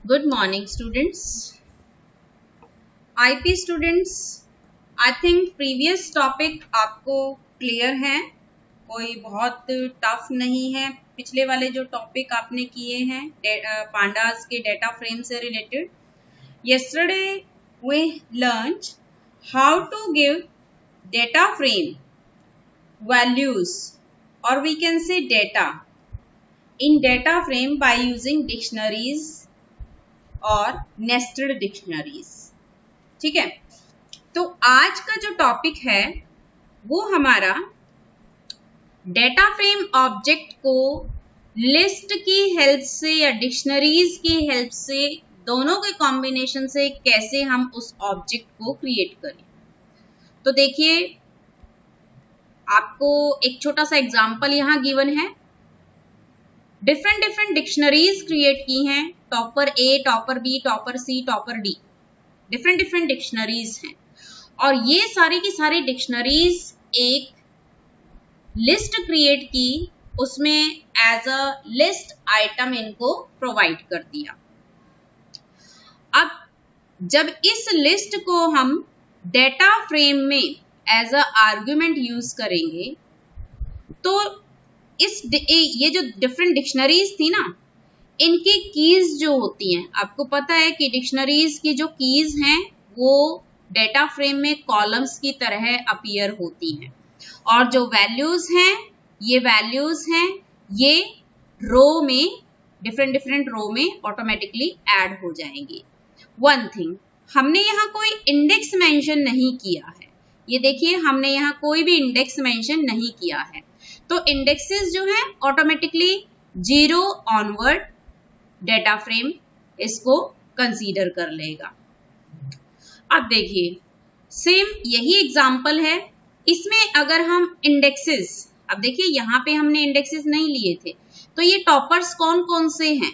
Good morning students. IP students, I think previous topic आपको clear है, कोई बहुत टफ नहीं है। पिछले वाले जो टॉपिक आपने किए हैं पांडास के डेटा फ्रेम से related, yesterday we learned how to give data frame values or we can say data in data frame by using dictionaries और नेस्टेड डिक्शनरीज। ठीक है, तो आज का जो टॉपिक है वो हमारा डेटा फ्रेम ऑब्जेक्ट को लिस्ट की हेल्प से या डिक्शनरीज की हेल्प से, दोनों के कॉम्बिनेशन से कैसे हम उस ऑब्जेक्ट को क्रिएट करें। तो देखिए, आपको एक छोटा सा एग्जांपल यहाँ गिवन है। डिफरेंट डिक्शनरीज क्रिएट की हैं, टॉपर ए, टॉपर बी, टॉपर सी, टॉपर डी, डिफरेंट डिक्शनरीज हैं। और ये सारी की सारी डिक्शनरीज एक लिस्ट क्रिएट की, उसमें एज अ लिस्ट आइटम इनको प्रोवाइड कर दिया। अब जब इस लिस्ट को हम डेटा फ्रेम में एज अ आर्ग्यूमेंट यूज करेंगे तो ये जो डिफरेंट डिक्शनरीज थी ना, इनकी कीज जो होती हैं, आपको पता है कि डिक्शनरीज की जो कीज हैं वो डेटा फ्रेम में कॉलम्स की तरह अपीयर होती हैं, और जो वैल्यूज हैं ये रो में, डिफरेंट रो में ऑटोमेटिकली ऐड हो जाएंगी। वन थिंग, हमने यहाँ कोई इंडेक्स मेंशन नहीं किया है। ये देखिए, हमने यहाँ कोई भी इंडेक्स मेंशन नहीं किया है, तो इंडेक्सेस जो है ऑटोमेटिकली 0 ऑनवर्ड डेटा फ्रेम इसको कंसीडर कर लेगा। अब देखिए, सेम यही एग्जांपल है। इसमें अगर हम इंडेक्सेस, अब देखिए यहाँ पे हमने इंडेक्सेस नहीं लिए थे, तो ये टॉपर्स कौन कौन से हैं।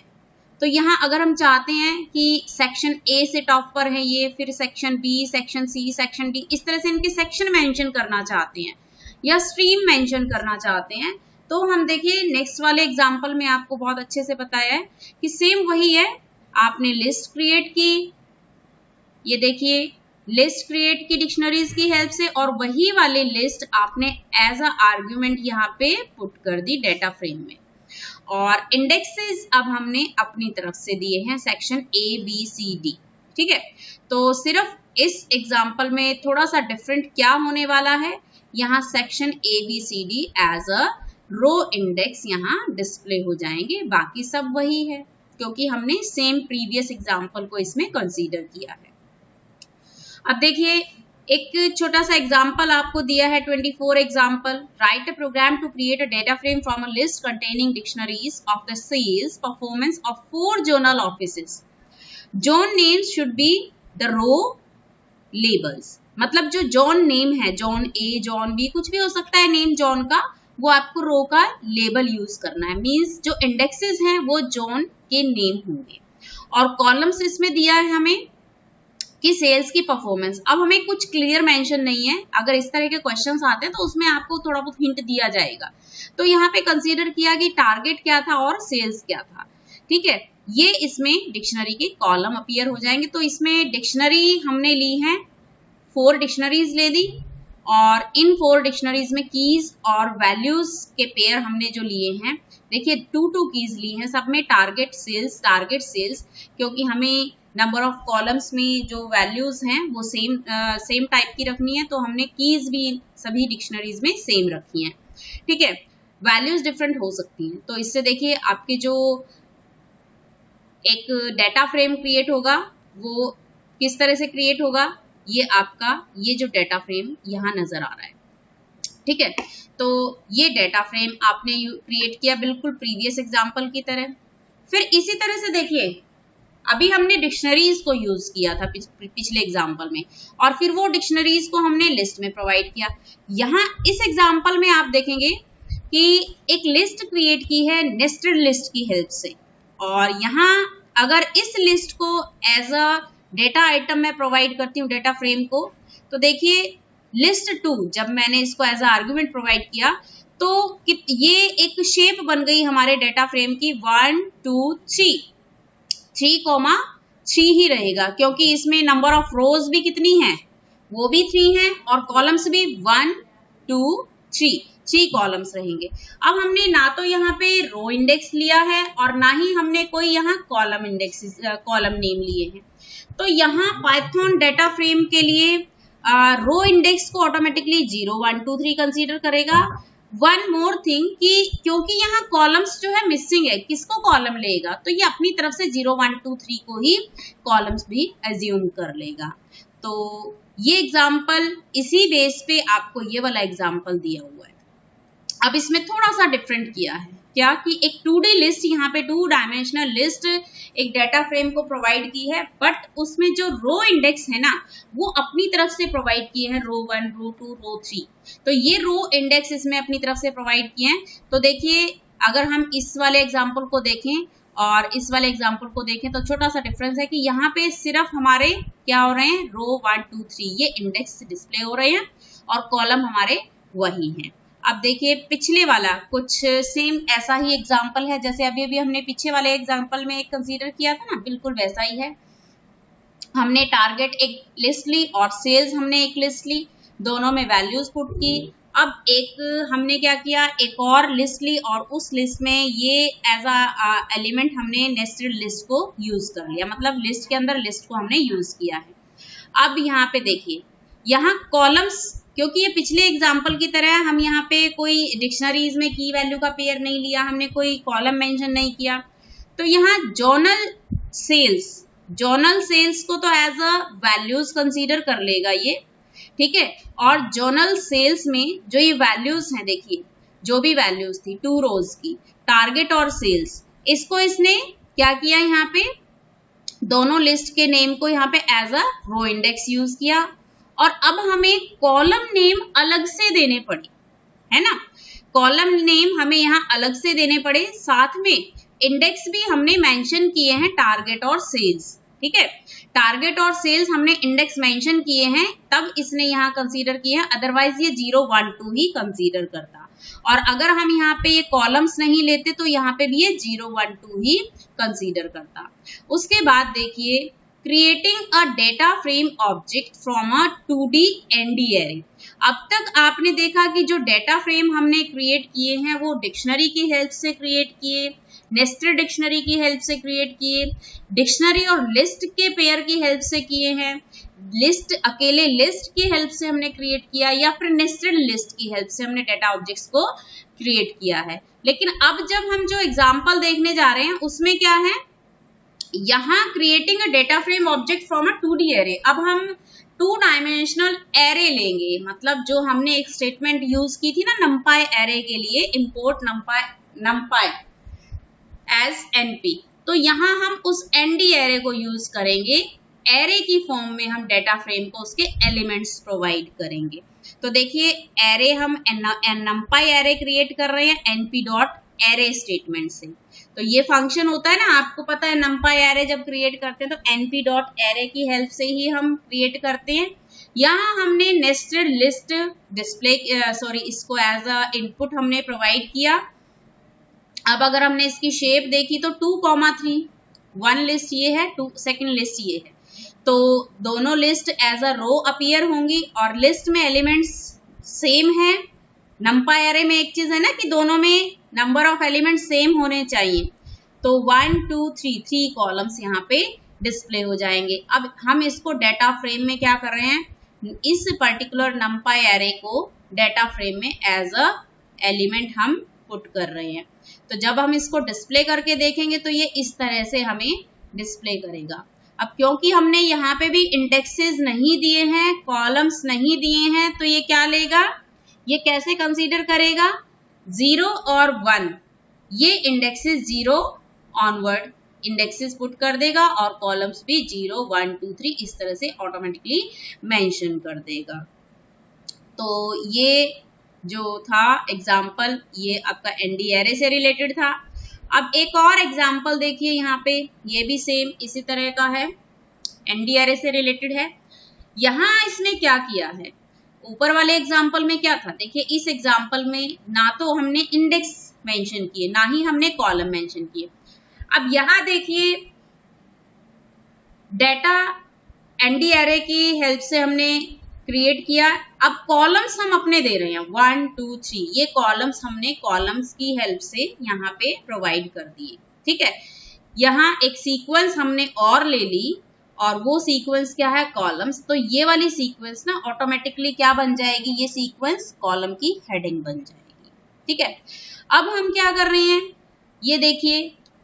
तो यहाँ अगर हम चाहते हैं कि सेक्शन ए से टॉपर है ये, फिर section B, section C, section D, इस तरह से इनके सेक्शन मेंशन करना चाहते हैं या स्ट्रीम मेंशन करना चाहते हैं, तो हम देखिए नेक्स्ट वाले एग्जांपल में आपको बहुत अच्छे से बताया है कि सेम वही है। आपने लिस्ट क्रिएट की, ये देखिए लिस्ट क्रिएट की डिक्शनरीज की हेल्प से, और वही वाली लिस्ट आपने एज अ आर्ग्यूमेंट यहाँ पे पुट कर दी डेटा फ्रेम में। और इंडेक्सेस अब हमने अपनी तरफ से दिए हैं section A, B, C, D. ठीक है, तो सिर्फ इस एग्जांपल में थोड़ा सा डिफरेंट क्या होने वाला है, यहाँ section A, B, C, D as a row index यहाँ डिस्प्ले हो जाएंगे, बाकी सब वही है क्योंकि हमने सेम प्रीवियस एग्जांपल को इसमें कंसीडर किया है। अब देखिए, एक छोटा सा एग्जांपल आपको दिया है 24 example. Write a program to create a data frame from a list containing dictionaries of the sales performance of 4 zonal offices. Zone names should be the row labels, मतलब जो जोन नेम है, zone A, zone B, कुछ भी हो सकता है name zone का, वो आपको रो का लेबल यूज करना है। मींस जो इंडेक्सेस हैं वो जोन के नेम होंगे, और कॉलम्स इसमें दिया है हमें कि सेल्स की परफॉर्मेंस। अब हमें कुछ क्लियर मेंशन नहीं है, अगर इस तरह के क्वेश्चंस आते हैं तो उसमें आपको थोड़ा बहुत हिंट दिया जाएगा। तो यहाँ पे कंसीडर किया कि टारगेट क्या था और सेल्स क्या था। ठीक है, ये इसमें डिक्शनरी के कॉलम अपीयर हो जाएंगे। तो इसमें डिक्शनरी हमने ली है, 4 डिक्शनरीज ले ली, और इन 4 डिक्शनरीज में कीज और वैल्यूज के पेयर हमने जो लिए हैं, देखिए 2 कीज ली हैं, सब में टारगेट सेल्स, क्योंकि हमें नंबर ऑफ कॉलम्स में जो वैल्यूज हैं वो सेम टाइप की रखनी है, तो हमने कीज भी सभी डिक्शनरीज में सेम रखी हैं। ठीक है, वैल्यूज डिफरेंट हो सकती हैं, तो इससे देखिए आपके जो एक डेटा फ्रेम क्रिएट होगा वो किस तरह से क्रिएट होगा, ये आपका ये जो डेटा फ्रेम यहाँ नजर आ रहा है। ठीक है, तो ये डेटा फ्रेम आपने क्रिएट किया बिल्कुल प्रीवियस एग्जांपल की तरह। फिर इसी तरह से देखिए, अभी हमने डिक्शनरीज को यूज किया था पिछले एग्जांपल में, और फिर वो डिक्शनरीज को हमने लिस्ट में प्रोवाइड किया। यहाँ इस एग्जांपल में आप देखेंगे कि एक लिस्ट क्रिएट की है नेस्टेड लिस्ट की हेल्प से, और यहाँ अगर इस लिस्ट को एज अ डेटा आइटम में प्रोवाइड करती हूँ डेटा फ्रेम को, तो देखिए लिस्ट 2 जब मैंने इसको एज अ आर्ग्यूमेंट प्रोवाइड किया तो ये एक शेप बन गई हमारे डेटा फ्रेम की 1 2 3। 3,3 ही रहेगा, क्योंकि इसमें नंबर ऑफ रोज भी कितनी है, वो भी 3 है, और कॉलम्स भी 1 2 3 कॉलम्स रहेंगे। अब हमने ना तो यहाँ पे रो इंडेक्स लिया है और ना ही हमने कोई यहाँ कॉलम नेम लिए हैं। तो यहाँ पाइथन डेटा फ्रेम के लिए रो इंडेक्स को ऑटोमेटिकली 0 1 2 3 कंसीडर करेगा। वन मोर थिंग कि क्योंकि यहाँ कॉलम्स जो है मिसिंग है, किसको कॉलम लेगा, तो ये अपनी तरफ से 0 1 2 3 को ही कॉलम्स भी एज्यूम कर लेगा। तो ये एग्जाम्पल इसी बेस पे आपको ये वाला एग्जाम्पल दिया हुआ है। अब इसमें थोड़ा सा डिफरेंट किया है, क्या कि एक 2D लिस्ट, यहाँ पे 2 डायमेंशनल लिस्ट एक डेटा फ्रेम को प्रोवाइड की है, बट उसमें जो रो इंडेक्स है ना वो अपनी तरफ से प्रोवाइड किए हैं, रो 1 रो 2 रो 3। तो ये रो इंडेक्स इसमें अपनी तरफ से प्रोवाइड किए हैं। तो देखिए अगर हम इस वाले एग्जाम्पल को देखें और इस वाले एग्जाम्पल को देखें तो छोटा सा डिफरेंस है कि यहाँ पे सिर्फ हमारे क्या हो रहे हैं, रो 1 2 3 ये इंडेक्स डिस्प्ले हो रहे हैं और कॉलम हमारे वही हैं। अब देखिए पिछले वाला कुछ सेम ऐसा ही एग्जाम्पल है, जैसे अभी हमने पीछे वाले एग्जाम्पल में एक कंसीडर किया था ना, बिल्कुल वैसा ही है। हमने टारगेट एक लिस्ट ली और सेल्स हमने एक लिस्ट ली, दोनों में वैल्यूज पुट की। अब एक हमने क्या किया, एक और लिस्ट ली और उस लिस्ट में ये एज अ एलिमेंट हमने नेस्टेड लिस्ट को यूज कर लिया, मतलब लिस्ट के अंदर लिस्ट को हमने यूज किया है। अब यहाँ पे देखिए, यहाँ कॉलम्स, क्योंकि ये पिछले एग्जाम्पल की तरह हम यहाँ पे कोई डिक्शनरीज में की वैल्यू का पेयर नहीं लिया, हमने कोई कॉलम मेंशन नहीं किया। तो यहाँ जोनल सेल्स को तो एज अ वैल्यूज कंसीडर कर लेगा ये, ठीक है। और जोनल सेल्स में जो ये वैल्यूज हैं, देखिए जो भी वैल्यूज थी 2 रोज की, टारगेट और सेल्स, इसको इसने क्या किया, यहाँ पे दोनों लिस्ट के नेम को यहाँ पे as a row index use किया। और अब हमें कॉलम नेम अलग से देने पड़े, है ना, कॉलम नेम हमें यहाँ अलग से देने पड़े, साथ में इंडेक्स भी हमने मेंशन किए हैं टारगेट और सेल्स, ठीक है। टारगेट और सेल्स हमने इंडेक्स मेंशन किए हैं, तब इसने यहाँ कंसीडर किए हैं, अदरवाइज ये 0 1 2 ही कंसीडर करता। और अगर हम यहाँ पे ये कॉलम्स नहीं लेते तो यहाँ पे भी ये 0 1 2 ही कंसीडर करता। उसके बाद देखिए, creating a data frame object from a 2D ND array. अब तक आपने देखा कि जो डेटा फ्रेम हमने क्रिएट किए हैं वो डिक्शनरी की हेल्प से क्रिएट किए, नेस्टेड डिक्शनरी की हेल्प से क्रिएट किए, डिक्शनरी और लिस्ट के पेयर की हेल्प से किए हैं, लिस्ट अकेले लिस्ट की हेल्प से हमने क्रिएट किया, या फिर नेस्टेड लिस्ट की हेल्प से हमने डेटा ऑब्जेक्ट्स को क्रिएट किया है। लेकिन अब जब हम जो एग्जाम्पल देखने जा रहे हैं उसमें क्या है, यहाँ creating a data frame object from a 2D array. अब हम 2 डायमेंशनल एरे लेंगे, मतलब जो हमने एक स्टेटमेंट यूज की थी ना numpy एरे के लिए, इंपोर्ट numpy एज np, तो यहाँ हम उस nd एरे को यूज करेंगे, एरे की फॉर्म में हम डेटा फ्रेम को उसके एलिमेंट्स प्रोवाइड करेंगे। तो देखिए एरे हम numpy एरे क्रिएट कर रहे हैं np.array स्टेटमेंट से। तो ये फंक्शन होता है ना, आपको पता है numpy एरे जब क्रिएट करते हैं तो np.array की हेल्प से ही हम क्रिएट करते हैं। यहाँ हमने नेस्टेड लिस्ट डिस्प्ले इसको एज अ इनपुट हमने प्रोवाइड किया। अब अगर हमने इसकी शेप देखी तो 2,3, 1 लिस्ट ये है, 2 सेकंड लिस्ट ये है, तो दोनों list as a row appear होंगी और लिस्ट में एलिमेंट्स सेम है। numpy एरे में एक चीज है ना कि दोनों में नंबर ऑफ एलिमेंट सेम होने चाहिए, तो 1 2 3 कॉलम्स यहाँ पे डिस्प्ले हो जाएंगे। अब हम इसको डेटा फ्रेम में क्या कर रहे हैं, इस पर्टिकुलर numpy एरे को डेटा फ्रेम में एज अ एलिमेंट हम पुट कर रहे हैं। तो जब हम इसको डिस्प्ले करके देखेंगे तो ये इस तरह से हमें डिस्प्ले करेगा। अब क्योंकि हमने यहाँ पे भी इंडेक्सेस नहीं दिए हैं, कॉलम्स नहीं दिए हैं, तो ये क्या लेगा, ये कैसे कंसीडर करेगा, 0 और 1 ये इंडेक्सेस 0 ऑनवर्ड इंडेक्सेस पुट कर देगा और कॉलम्स भी 0 1 2 3 इस तरह से ऑटोमेटिकली मेंशन कर देगा। तो ये जो था एग्जाम्पल, ये आपका ND एरे से रिलेटेड था। अब एक और एग्जाम्पल देखिए, यहाँ पे ये भी सेम इसी तरह का है, ND एरे से रिलेटेड है। यहाँ इसने क्या किया है, ऊपर वाले एग्जाम्पल में क्या था, देखिए इस एग्जाम्पल में ना तो हमने इंडेक्स मेंशन किए ना ही हमने कॉलम मेंशन किए। अब यहाँ देखिए डेटा एनडी एरे की हेल्प से हमने क्रिएट किया। अब कॉलम्स हम अपने दे रहे हैं 1 2 3, ये कॉलम्स हमने कॉलम्स की हेल्प से यहाँ पे प्रोवाइड कर दिए। ठीक है, यहाँ एक सीक्वेंस हमने और ले ली और वो सीक्वेंस क्या है, कॉलम्स। तो ये वाली सीक्वेंस ना ऑटोमेटिकली क्या बन जाएगी, ये सीक्वेंस कॉलम की हेडिंग बन जाएगी। ठीक है, अब हम क्या कर रहे हैं, ये देखिए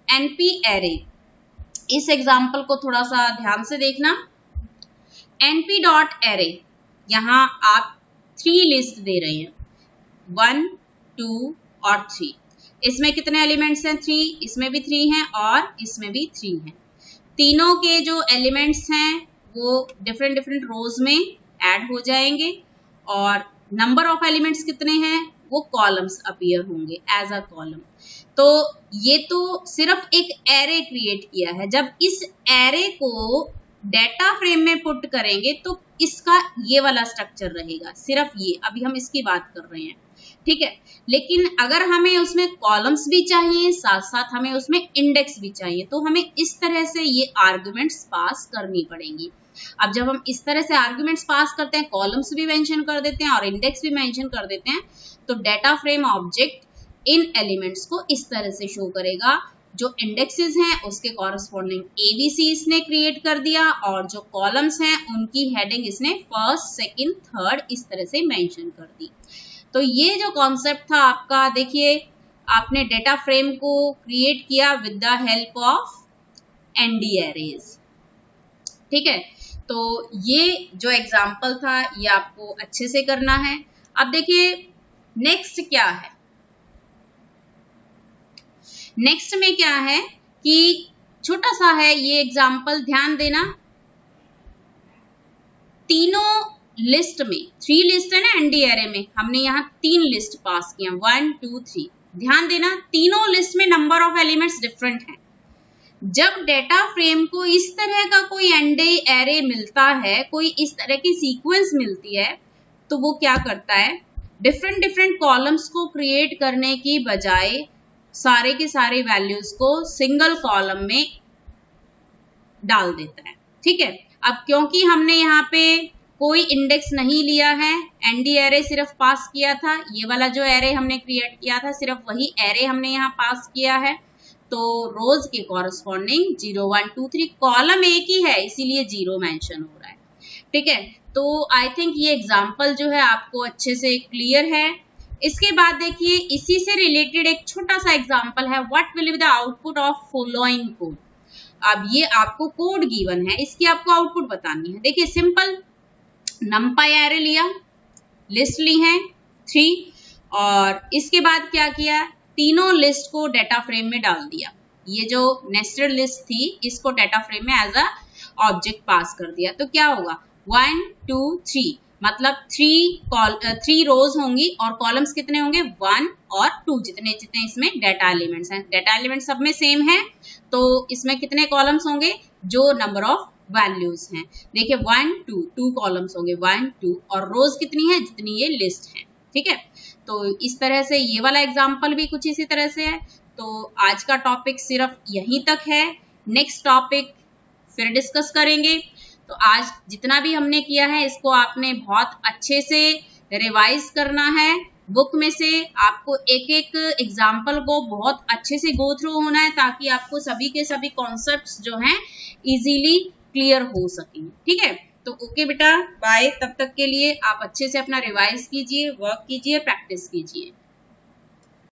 एनपी एरे, इस एग्जाम्पल को थोड़ा सा ध्यान से देखना। np डॉट एरे, यहाँ आप 3 लिस्ट दे रहे हैं 1 2 और 3। इसमें कितने एलिमेंट्स हैं, 3, इसमें भी 3 हैं और इसमें भी 3 हैं। तीनों के जो एलिमेंट्स हैं वो डिफरेंट डिफरेंट रोज में ऐड हो जाएंगे और नंबर ऑफ एलिमेंट्स कितने हैं, वो कॉलम्स अपीयर होंगे एज अ कॉलम। तो ये तो सिर्फ एक एरे क्रिएट किया है। जब इस एरे को डेटा फ्रेम में पुट करेंगे तो इसका ये वाला स्ट्रक्चर रहेगा, सिर्फ ये, अभी हम इसकी बात कर रहे हैं। ठीक है, लेकिन अगर हमें उसमें कॉलम्स भी चाहिए, साथ साथ हमें उसमें इंडेक्स भी चाहिए, तो हमें इस तरह से ये आर्गुमेंट्स पास करनी पड़ेंगी। अब जब हम इस तरह से आर्गुमेंट्स पास करते हैं, कॉलम्स भी मेंशन कर देते हैं और इंडेक्स भी मेंशन कर देते हैं, तो data frame object in elements को इस तरह से शो करेगा। जो इंडेक्सेस हैं उसके कॉरस्पॉन्डिंग एबीसी इसने क्रिएट कर दिया और जो कॉलम्स हैं उनकी हेडिंग इसने फर्स्ट, सेकंड, थर्ड इस तरह से मेंशन कर दी। तो ये जो कॉन्सेप्ट था आपका, देखिए आपने डेटा फ्रेम को क्रिएट किया with the help of ND arrays. ठीक है, तो ये जो एग्जाम्पल था ये आपको अच्छे से करना है। अब देखिए नेक्स्ट क्या है, नेक्स्ट में क्या है कि छोटा सा है ये एग्जाम्पल, ध्यान देना। तीनों लिस्ट में 3 लिस्ट है ना एनडी एरे में, हमने यहाँ 3 लिस्ट पास किया 1 2 3। ध्यान देना तीनों लिस्ट में नंबर ऑफ एलिमेंट्स डिफरेंट हैं। जब डेटा फ्रेम को इस तरह का कोई एनडी एरे मिलता है, कोई इस तरह की सीक्वेंस मिलती है, तो वो क्या करता है, डिफरेंट डिफरेंट कॉलम्स को क्रिएट करने की बजाय सारे के सारे वैल्यूज को सिंगल कॉलम में डाल देता है। ठीक है, अब क्योंकि हमने यहाँ पे कोई इंडेक्स नहीं लिया है, एनडी एरे सिर्फ पास किया था, ये वाला जो एरे हमने क्रिएट किया था सिर्फ वही एरे हमने यहाँ पास किया है, तो रोज के कॉरस्पॉन्डिंग 0 1 2 3, कॉलम एक ही है इसीलिए 0 मेंशन हो रहा है। ठीक है, तो आई थिंक ये एग्जाम्पल जो है आपको अच्छे से क्लियर है। इसके बाद देखिए इसी से रिलेटेड एक छोटा सा एग्जांपल है, what will be the output of following code. अब ये आपको कोड गिवन है, इसकी आपको आउटपुट बतानी है। देखिए सिंपल, नंपाई एरे लिया, लिस्ट ली है 3 और इसके बाद क्या किया, तीनों लिस्ट को डेटा फ्रेम में डाल दिया। ये जो नेस्टेड लिस्ट थी इसको डेटा फ्रेम में एज अ ऑब्जेक्ट पास कर दिया। तो क्या होगा 1 2 3, मतलब 3 रोज होंगी और कॉलम्स कितने होंगे 1 और 2, जितने जितने इसमें डेटा एलिमेंट्स हैं। डेटा एलिमेंट्स सब में सेम है तो इसमें कितने कॉलम्स होंगे, जो नंबर ऑफ वैल्यूज हैं। देखिए 1 2 2 कॉलम्स होंगे 1 2 और रोज कितनी है, जितनी ये लिस्ट है। ठीक है, तो इस तरह से ये वाला एग्जाम्पल भी कुछ इसी तरह से है। तो आज का टॉपिक सिर्फ यहीं तक है, नेक्स्ट टॉपिक फिर डिस्कस करेंगे। तो आज जितना भी हमने किया है इसको आपने बहुत अच्छे से रिवाइज करना है। बुक में से आपको एक एक एग्जाम्पल को बहुत अच्छे से गो थ्रू होना है ताकि आपको सभी के सभी कॉन्सेप्ट्स जो हैं इजीली क्लियर हो सकें। ठीक है, तो ओके बेटा, बाय। तब तक के लिए आप अच्छे से अपना रिवाइज कीजिए, वर्क कीजिए, प्रैक्टिस कीजिए।